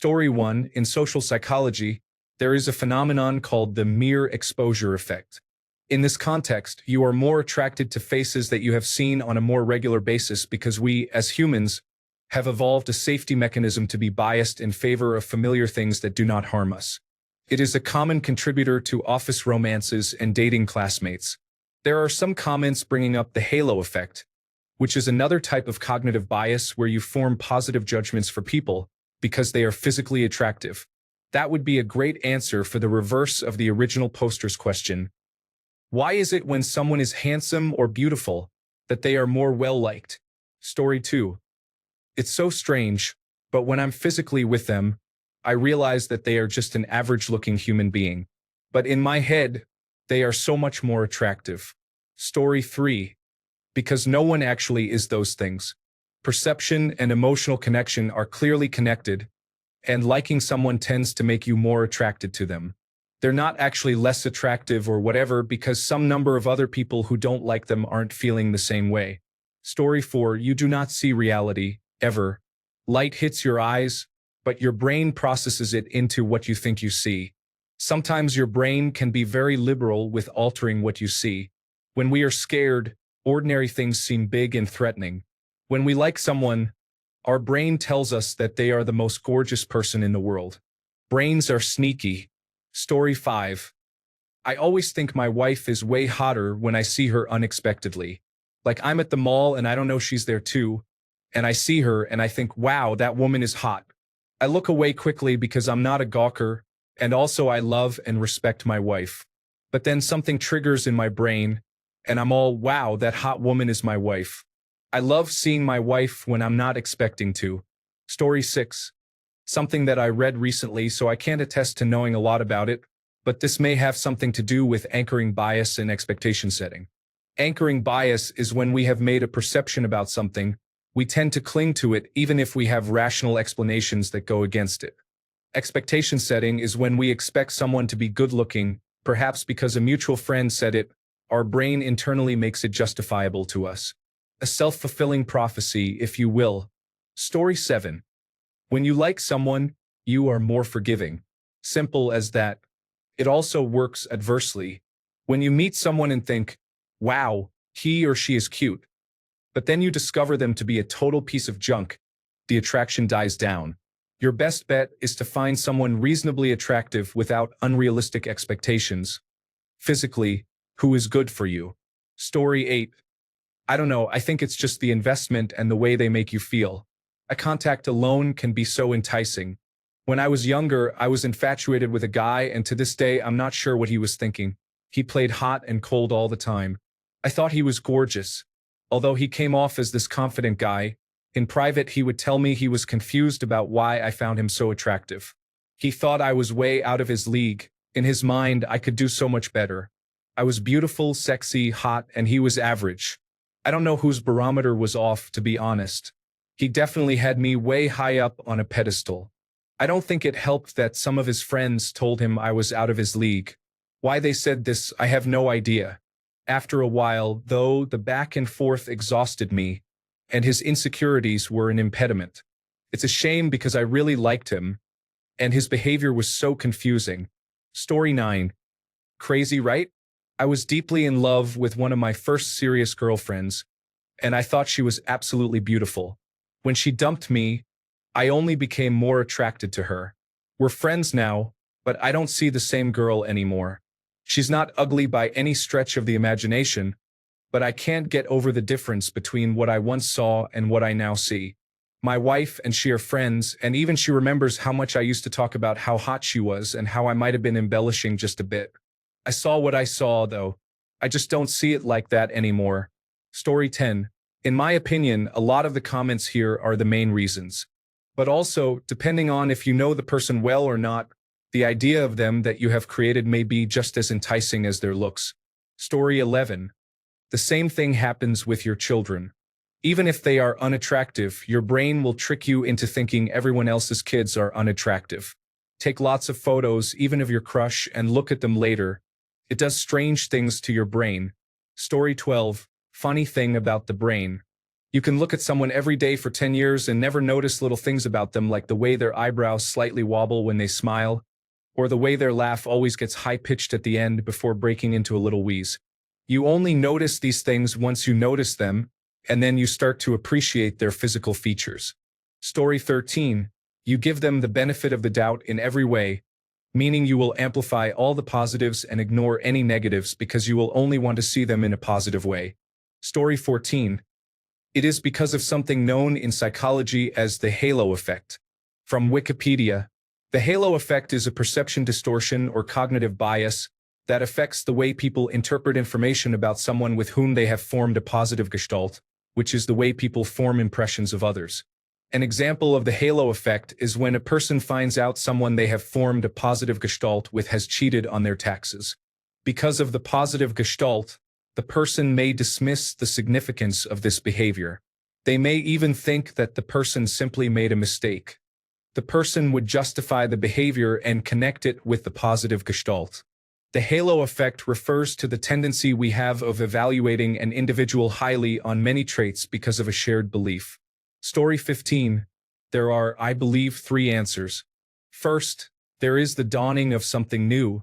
Story 1. In social psychology, there is a phenomenon called the mere exposure effect. In this context, you are more attracted to faces that you have seen on a more regular basis because we, as humans, have evolved a safety mechanism to be biased in favor of familiar things that do not harm us. It is a common contributor to office romances and dating classmates. There are some comments bringing up the halo effect, which is another type of cognitive bias where you form positive judgments for people because they are physically attractive. That would be a great answer for the reverse of the original poster's question. Why is it when someone is handsome or beautiful that they are more well-liked? Story 2. It's so strange, but when I'm physically with them, I realize that they are just an average-looking human being. But in my head, they are so much more attractive. Story 3. Because no one actually is those things. Perception and emotional connection are clearly connected, and liking someone tends to make you more attracted to them. They're not actually less attractive or whatever because some number of other people who don't like them aren't feeling the same way. Story 4. You do not see reality, ever. Light hits your eyes, but your brain processes it into what you think you see. Sometimes your brain can be very liberal with altering what you see. When we are scared, ordinary things seem big and threatening. When we like someone, our brain tells us that they are the most gorgeous person in the world. Brains are sneaky. Story 5. I always think my wife is way hotter when I see her unexpectedly. Like I'm at the mall and I don't know she's there too, and I see her and I think, wow, that woman is hot. I look away quickly because I'm not a gawker, and also I love and respect my wife. But then something triggers in my brain, and I'm all, wow, that hot woman is my wife. I love seeing my wife when I'm not expecting to. Story 6. Something that I read recently, so I can't attest to knowing a lot about it, but this may have something to do with anchoring bias and expectation setting. Anchoring bias is when we have made a perception about something, we tend to cling to it even if we have rational explanations that go against it. Expectation setting is when we expect someone to be good-looking, perhaps because a mutual friend said it, our brain internally makes it justifiable to us. A self-fulfilling prophecy, if you will. Story 7. When you like someone, you are more forgiving. Simple as that. It also works adversely. When you meet someone and think, wow, he or she is cute, but then you discover them to be a total piece of junk, the attraction dies down. Your best bet is to find someone reasonably attractive without unrealistic expectations. Physically, who is good for you. Story 8. I don't know, I think it's just the investment and the way they make you feel. A contact alone can be so enticing. When I was younger, I was infatuated with a guy, and to this day, I'm not sure what he was thinking. He played hot and cold all the time. I thought he was gorgeous. Although he came off as this confident guy, in private he would tell me he was confused about why I found him so attractive. He thought I was way out of his league. In his mind, I could do so much better. I was beautiful, sexy, hot, and he was average. I don't know whose barometer was off, to be honest. He definitely had me way high up on a pedestal. I don't think it helped that some of his friends told him I was out of his league. Why they said this, I have no idea. After a while, though, the back and forth exhausted me, and his insecurities were an impediment. It's a shame because I really liked him, and his behavior was so confusing. Story 9. Crazy, right? I was deeply in love with one of my first serious girlfriends, and I thought she was absolutely beautiful. When she dumped me, I only became more attracted to her. We're friends now, but I don't see the same girl anymore. She's not ugly by any stretch of the imagination, but I can't get over the difference between what I once saw and what I now see. My wife and she are friends, and even she remembers how much I used to talk about how hot she was and how I might have been embellishing just a bit. I saw what I saw, though. I just don't see it like that anymore. Story 10. In my opinion, a lot of the comments here are the main reasons. But also, depending on if you know the person well or not, the idea of them that you have created may be just as enticing as their looks. Story 11. The same thing happens with your children. Even if they are unattractive, your brain will trick you into thinking everyone else's kids are unattractive. Take lots of photos, even of your crush, and look at them later. It does strange things to your brain. Story 12. Funny thing about the brain. You can look at someone every day for 10 years and never notice little things about them like the way their eyebrows slightly wobble when they smile, or the way their laugh always gets high-pitched at the end before breaking into a little wheeze. You only notice these things once you notice them, and then you start to appreciate their physical features. Story 13. You give them the benefit of the doubt in every way, meaning you will amplify all the positives and ignore any negatives because you will only want to see them in a positive way. Story 14. It is because of something known in psychology as the halo effect. From Wikipedia, the halo effect is a perception distortion or cognitive bias that affects the way people interpret information about someone with whom they have formed a positive gestalt, which is the way people form impressions of others. An example of the halo effect is when a person finds out someone they have formed a positive gestalt with has cheated on their taxes. Because of the positive gestalt, the person may dismiss the significance of this behavior. They may even think that the person simply made a mistake. The person would justify the behavior and connect it with the positive gestalt. The halo effect refers to the tendency we have of evaluating an individual highly on many traits because of a shared belief. Story 15. There are, I believe, 3 answers. First, there is the dawning of something new.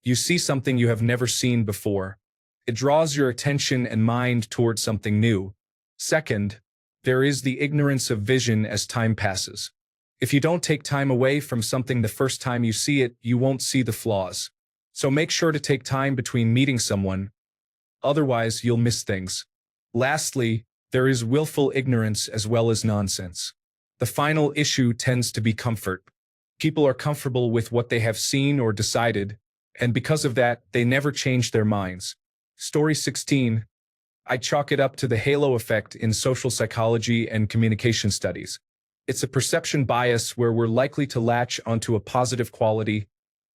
You see something you have never seen before. It draws your attention and mind towards something new. Second, there is the ignorance of vision as time passes. If you don't take time away from something the first time you see it, you won't see the flaws. So make sure to take time between meeting someone. Otherwise, you'll miss things. Lastly, there is willful ignorance as well as nonsense. The final issue tends to be comfort. People are comfortable with what they have seen or decided, and because of that, they never change their minds. Story 16. I chalk it up to the halo effect in social psychology and communication studies. It's a perception bias where we're likely to latch onto a positive quality,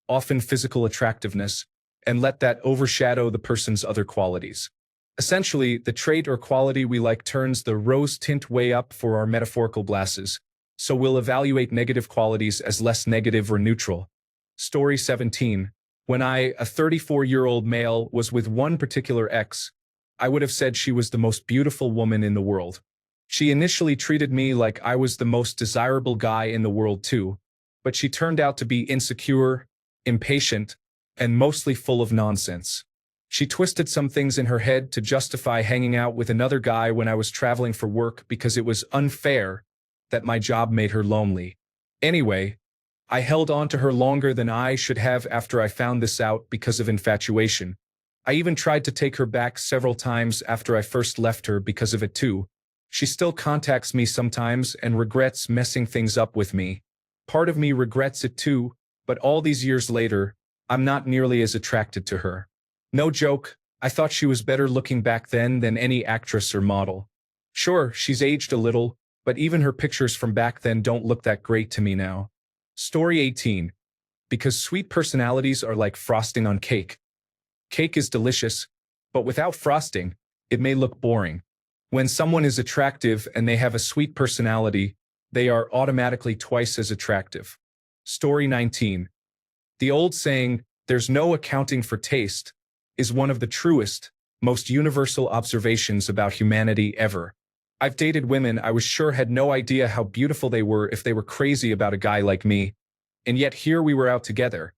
often physical attractiveness, and let that overshadow the person's other qualities. Essentially, the trait or quality we like turns the rose tint way up for our metaphorical glasses, so we'll evaluate negative qualities as less negative or neutral. Story 17. When I, a 34-year-old male, was with one particular ex, I would have said she was the most beautiful woman in the world. She initially treated me like I was the most desirable guy in the world too, but she turned out to be insecure, impatient, and mostly full of nonsense. She twisted some things in her head to justify hanging out with another guy when I was traveling for work because it was unfair that my job made her lonely. Anyway, I held on to her longer than I should have after I found this out because of infatuation. I even tried to take her back several times after I first left her because of it too. She still contacts me sometimes and regrets messing things up with me. Part of me regrets it too, but all these years later, I'm not nearly as attracted to her. No joke, I thought she was better looking back then than any actress or model. Sure, she's aged a little, but even her pictures from back then don't look that great to me now. Story 18. Because sweet personalities are like frosting on cake. Cake is delicious, but without frosting, it may look boring. When someone is attractive and they have a sweet personality, they are automatically twice as attractive. Story 19. The old saying, "There's no accounting for taste," is one of the truest, most universal observations about humanity ever. I've dated women I was sure had no idea how beautiful they were if they were crazy about a guy like me, and yet here we were out together.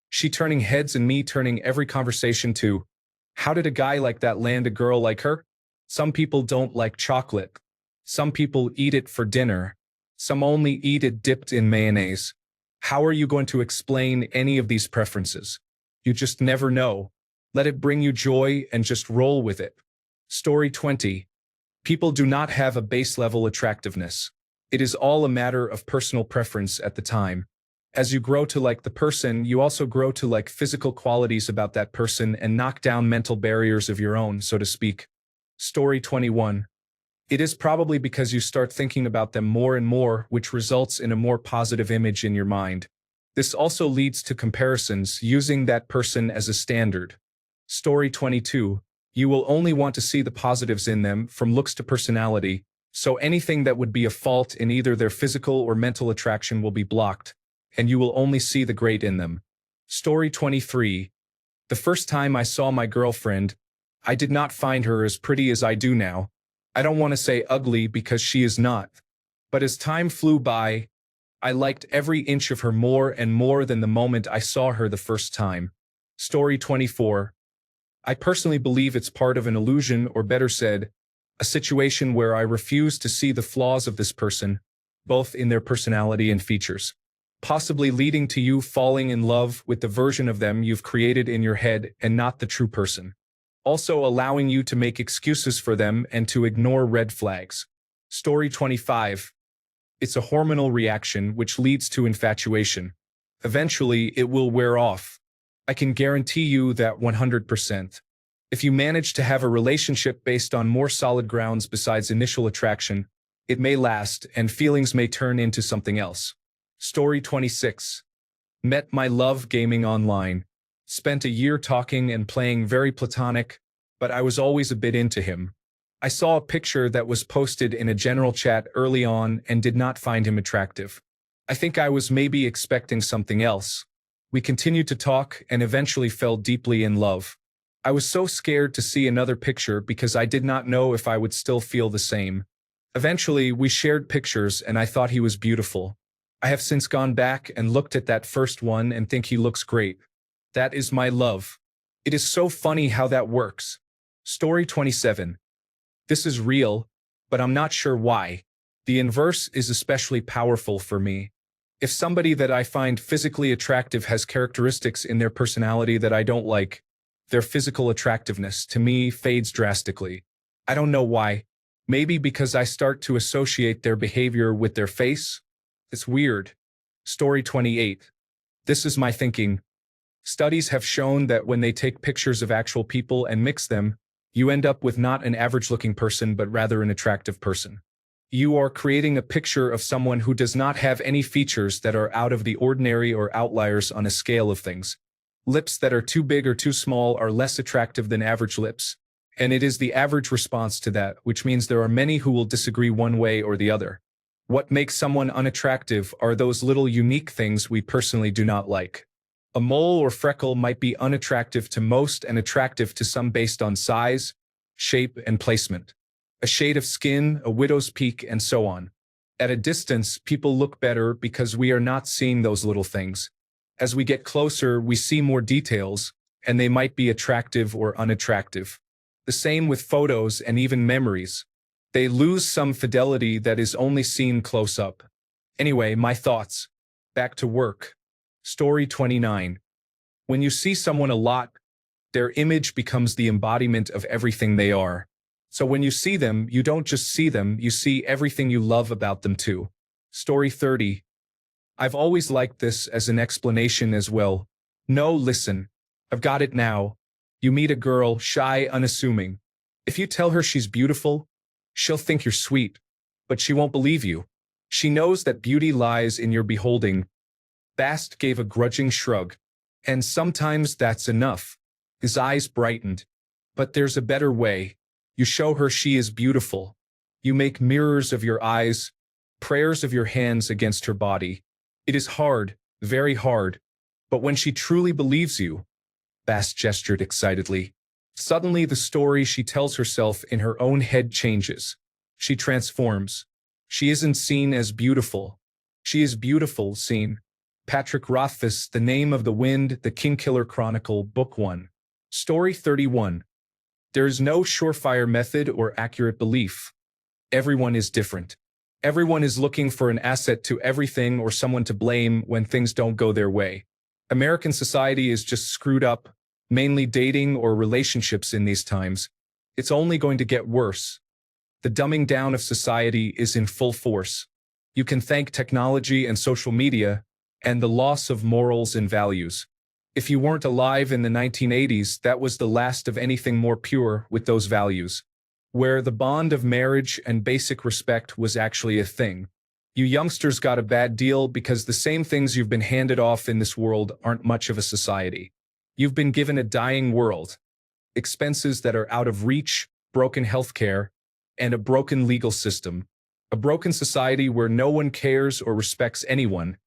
She turning heads and me turning every conversation to, how did a guy like that land a girl like her? Some people don't like chocolate. Some people eat it for dinner. Some only eat it dipped in mayonnaise. How are you going to explain any of these preferences? You just never know. Let it bring you joy and just roll with it. Story 20. People do not have a base-level attractiveness. It is all a matter of personal preference at the time. As you grow to like the person, you also grow to like physical qualities about that person and knock down mental barriers of your own, so to speak. Story 21. It is probably because you start thinking about them more and more, which results in a more positive image in your mind. This also leads to comparisons, using that person as a standard. Story 22. You will only want to see the positives in them, from looks to personality, so anything that would be a fault in either their physical or mental attraction will be blocked, and you will only see the great in them. Story 23. The first time I saw my girlfriend, I did not find her as pretty as I do now. I don't want to say ugly because she is not. But as time flew by, I liked every inch of her more and more than the moment I saw her the first time. Story 24. I personally believe it's part of an illusion, or better said, a situation where I refuse to see the flaws of this person, both in their personality and features, possibly leading to you falling in love with the version of them you've created in your head and not the true person. Also allowing you to make excuses for them and to ignore red flags. Story 25. It's a hormonal reaction which leads to infatuation. Eventually, it will wear off. I can guarantee you that 100%. If you manage to have a relationship based on more solid grounds besides initial attraction, it may last and feelings may turn into something else. Story 26. Met my love gaming online. Spent a year talking and playing, very platonic, but I was always a bit into him. I saw a picture that was posted in a general chat early on and did not find him attractive. I think I was maybe expecting something else. We continued to talk and eventually fell deeply in love. I was so scared to see another picture because I did not know if I would still feel the same. Eventually, we shared pictures and I thought he was beautiful. I have since gone back and looked at that first one and think he looks great. That is my love. It is so funny how that works. Story 27. This is real, but I'm not sure why. The inverse is especially powerful for me. If somebody that I find physically attractive has characteristics in their personality that I don't like, their physical attractiveness, to me, fades drastically. I don't know why. Maybe because I start to associate their behavior with their face? It's weird. Story 28. This is my thinking. Studies have shown that when they take pictures of actual people and mix them, you end up with not an average-looking person but rather an attractive person. You are creating a picture of someone who does not have any features that are out of the ordinary or outliers on a scale of things. Lips that are too big or too small are less attractive than average lips, and it is the average response to that, which means there are many who will disagree one way or the other. What makes someone unattractive are those little unique things we personally do not like. A mole or freckle might be unattractive to most and attractive to some based on size, shape, and placement. A shade of skin, a widow's peak, and so on. At a distance, people look better because we are not seeing those little things. As we get closer, we see more details, and they might be attractive or unattractive. The same with photos and even memories. They lose some fidelity that is only seen close up. Anyway, my thoughts. Back to work. Story 29. When you see someone a lot, their image becomes the embodiment of everything they are. So when you see them, you don't just see them, you see everything you love about them too. Story 30. I've always liked this as an explanation as well. No, listen. I've got it now. You meet a girl, shy, unassuming. If you tell her she's beautiful, she'll think you're sweet, but she won't believe you. She knows that beauty lies in your beholding. Bast gave a grudging shrug. And sometimes that's enough. His eyes brightened. But there's a better way. You show her she is beautiful. You make mirrors of your eyes, prayers of your hands against her body. It is hard, very hard. But when she truly believes you, Bast gestured excitedly. Suddenly the story she tells herself in her own head changes. She transforms. She isn't seen as beautiful. She is beautiful seen. Patrick Rothfuss, The Name of the Wind, The Kingkiller Chronicle, Book 1. Story 31. There is no surefire method or accurate belief. Everyone is different. Everyone is looking for an asset to everything or someone to blame when things don't go their way. American society is just screwed up, mainly dating or relationships in these times. It's only going to get worse. The dumbing down of society is in full force. You can thank technology and social media and the loss of morals and values. If you weren't alive in the 1980s, that was the last of anything more pure with those values, where the bond of marriage and basic respect was actually a thing. You youngsters got a bad deal because the same things you've been handed off in this world aren't much of a society. You've been given a dying world, expenses that are out of reach, broken healthcare, and a broken legal system. A broken society where no one cares or respects anyone.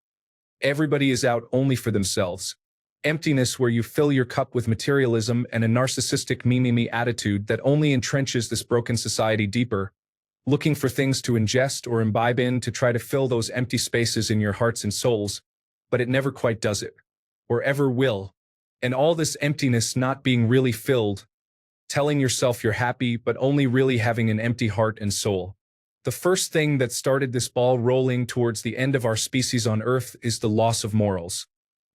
Everybody is out only for themselves. Emptiness where you fill your cup with materialism and a narcissistic me attitude that only entrenches this broken society deeper, looking for things to ingest or imbibe in to try to fill those empty spaces in your hearts and souls, but it never quite does it, or ever will. And all this emptiness not being really filled, telling yourself you're happy, but only really having an empty heart and soul. The first thing that started this ball rolling towards the end of our species on Earth is the loss of morals,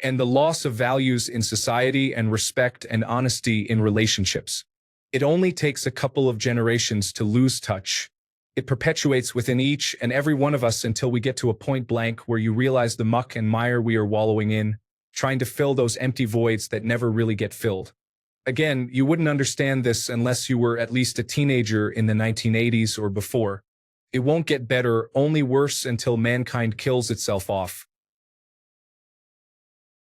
and the loss of values in society and respect and honesty in relationships. It only takes a couple of generations to lose touch. It perpetuates within each and every one of us until we get to a point blank where you realize the muck and mire we are wallowing in, trying to fill those empty voids that never really get filled. Again, you wouldn't understand this unless you were at least a teenager in the 1980s or before. It won't get better, only worse until mankind kills itself off.